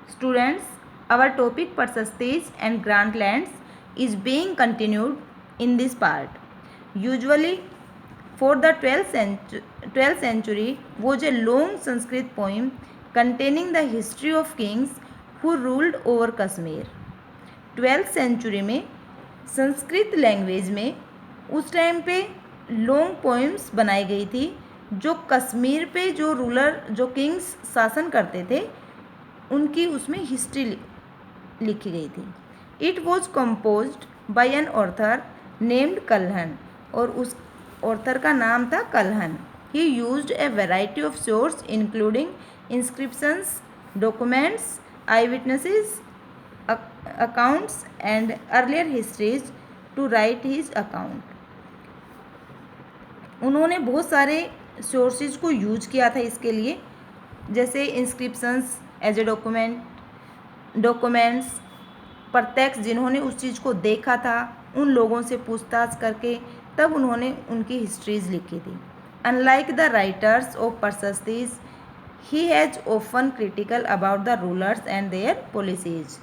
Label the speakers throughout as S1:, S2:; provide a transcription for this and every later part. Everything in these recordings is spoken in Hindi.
S1: Students, our topic Persisties and Grant Lands is being continued in this part. Usually, for the 12th century was a long Sanskrit poem containing the history of kings who ruled over Kashmir. 12th century में संस्कृत लैंग्वेज में उस टाइम पे लॉन्ग पोएम्स बनाई गई थी जो कश्मीर पे जो रूलर जो किंग्स शासन करते थे उनकी उसमें हिस्ट्री लिखी गई थी. It was composed by an author named Kalhana और उस ऑर्थर का नाम था Kalhana. He used a variety of source including inscriptions, documents, eye witnesses, accounts and earlier histories to write his account. उन्होंने बहुत सारे सोर्सेज को यूज किया था इसके लिए, जैसे इंस्क्रिप्शंस एज ए डॉक्यूमेंट्स, प्रत्यक्ष जिन्होंने उस चीज़ को देखा था उन लोगों से पूछताछ करके तब उन्होंने उनकी हिस्ट्रीज लिखी थी. अनलाइक द राइटर्स ऑफ परसिस्टीज, he has often critical about the rulers and their policies.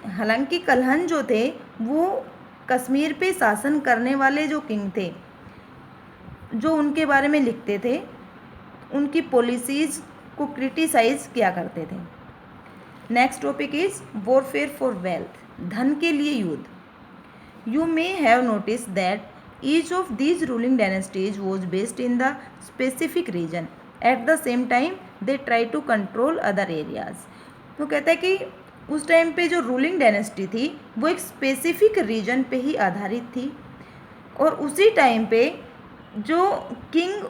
S1: हालांकि कल्हन जो थे वो कश्मीर पे शासन करने वाले जो किंग थे जो उनके बारे में लिखते थे उनकी पॉलिसीज़ को क्रिटिसाइज किया करते थे. Next topic is warfare for wealth, धन के लिए युद्ध. You may have notice that each of these ruling dynasties was based in the specific region. At the same time they try to control other areas. तो कहता है कि उस टाइम पे जो रूलिंग डायनेस्टी थी वो एक स्पेसिफिक रीजन पे ही आधारित थी और उसी टाइम पे जो किंग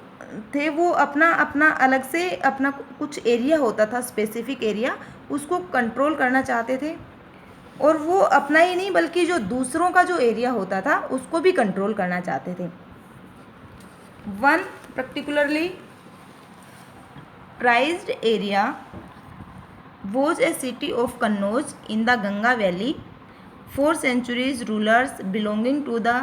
S1: थे वो अपना अपना अलग से अपना कुछ एरिया होता था, स्पेसिफिक एरिया, उसको कंट्रोल करना चाहते थे और वो अपना ही नहीं बल्कि जो दूसरों का जो एरिया होता था उसको भी कंट्रोल करना चाहते थे. One particularly prized area was a city of Kannauj in the Ganga Valley. 4 centuries rulers belonging to the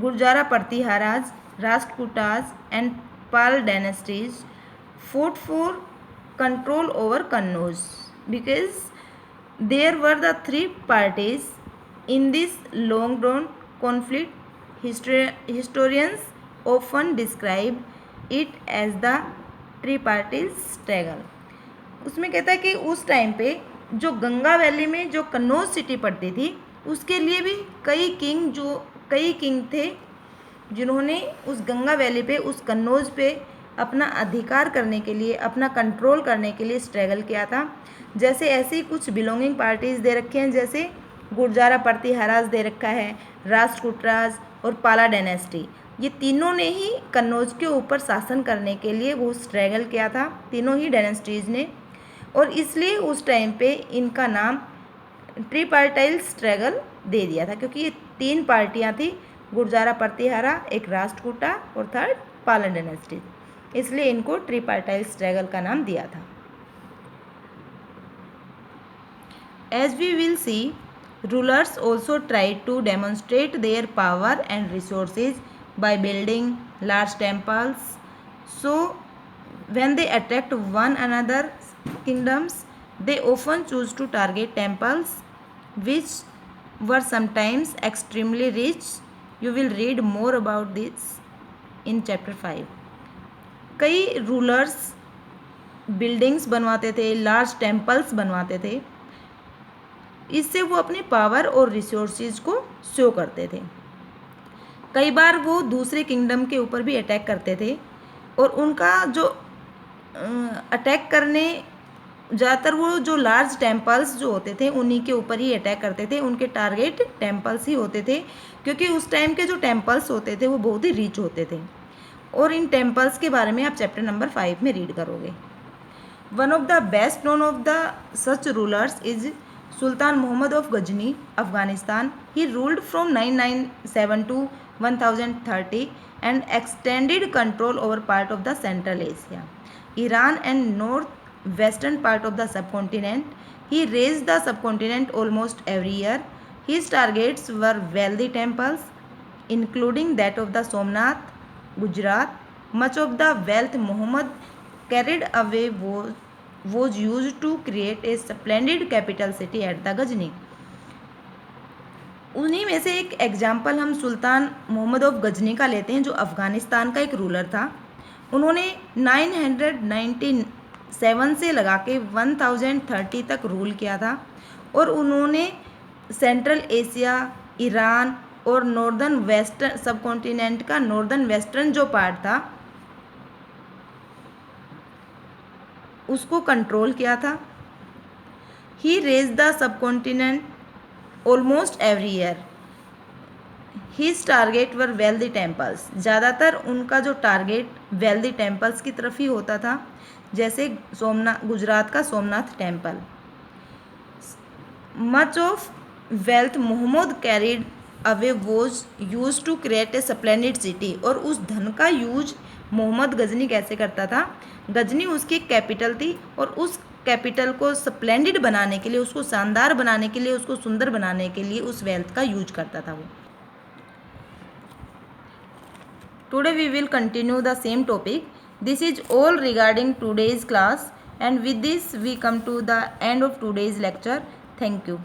S1: Gurjara Pratiharas, Rashtrakutas and Pal dynasties fought for control over Kannauj because there were the three parties in this long-drawn conflict. Historians often describe it as the tripartite struggle. उसमें कहता है कि उस टाइम पे जो गंगा वैली में जो कन्नौज सिटी पड़ती थी उसके लिए भी कई किंग थे जिन्होंने उस गंगा वैली पे उस कन्नौज पे अपना अधिकार करने के लिए, अपना कंट्रोल करने के लिए स्ट्रगल किया था. जैसे ऐसी कुछ बिलोंगिंग पार्टीज़ दे रखे हैं, जैसे गुर्जारा प्रतिहाराज दे रखा है, राष्ट्रकूटराज और पाला डायनेस्टी. ये तीनों ने ही कन्नौज के ऊपर शासन करने के लिए वो स्ट्रगल किया था, तीनों ही डायनेस्टीज़ ने, और इसलिए उस टाइम पे इनका नाम ट्रिपार्टाइल स्ट्रगल दे दिया था क्योंकि ये 3 पार्टियां थी, गुर्जारा प्रतिहारा, एक राष्ट्रकूटा और थर्ड पालन डायनेस्टी, इसलिए इनको ट्रिपार्टाइल स्ट्रगल का नाम दिया था. As we will see, rulers also try to demonstrate their power and resources by building large temples. So when they attacked one another's kingdoms, they often choose to target temples which were sometimes extremely rich. You will read more about this in chapter 5. कई रूलर्स बिल्डिंग्स बनवाते थे, लार्ज टेम्पल्स बनवाते थे, इससे वो अपने पावर और रिसोर्सेज को शो करते थे. कई बार वो दूसरे किंगडम के ऊपर भी अटैक करते थे और उनका जो अटैक करने ज़्यादातर वो जो लार्ज टेम्पल्स जो होते थे उन्हीं के ऊपर ही अटैक करते थे. उनके टारगेट टेम्पल्स ही होते थे क्योंकि उस टाइम के जो टेम्पल्स होते थे वो बहुत ही रिच होते थे और इन टेम्पल्स के बारे में आप चैप्टर नंबर 5 में रीड करोगे. One of the best known of the such rulers is Sultan Mohammad of Ghazni, Afghanistan. He ruled from 997 to 1030 and extended control over part of the Central Asia, Iran and northwestern part of the subcontinent. He raised the subcontinent almost every year. His targets were wealthy temples, including that of the Somnath, Gujarat. Much of the wealth Muhammad carried away was was used to create a splendid capital city at the Ghazni. उन्हीं में से एक एग्जाम्पल हम सुल्तान मोहम्मद ऑफ गजनी का लेते हैं, जो अफ़गानिस्तान का एक रूलर था। उन्होंने 997 से लगा के 1030 तक रूल किया था और उन्होंने सेंट्रल एशिया, ईरान और नॉर्दर्न वेस्टर्न सब कॉन्टिनेंट का नॉर्दर्न वेस्टर्न जो पार्ट था उसको कंट्रोल किया था। He raids the subcontinent almost every year. His target were wealthy temples. ज़्यादातर उनका जो टारगेट वेल्दी टेम्पल्स की तरफ ही होता था, जैसे गुजरात का Somnath temple. Much of wealth Mohammad carried away was use to create a splendid city. और उस धन का यूज मोहम्मद गजनी कैसे करता था? गजनी उसकी एक कैपिटल थी और उस कैपिटल को स्प्लेंडिड बनाने के लिए, उसको शानदार बनाने के लिए, उसको सुंदर बनाने के लिए उस वेल्थ का यूज करता था वो। Today we will continue the same topic. This is all regarding today's class, and with this we come to the end of today's lecture. Thank you.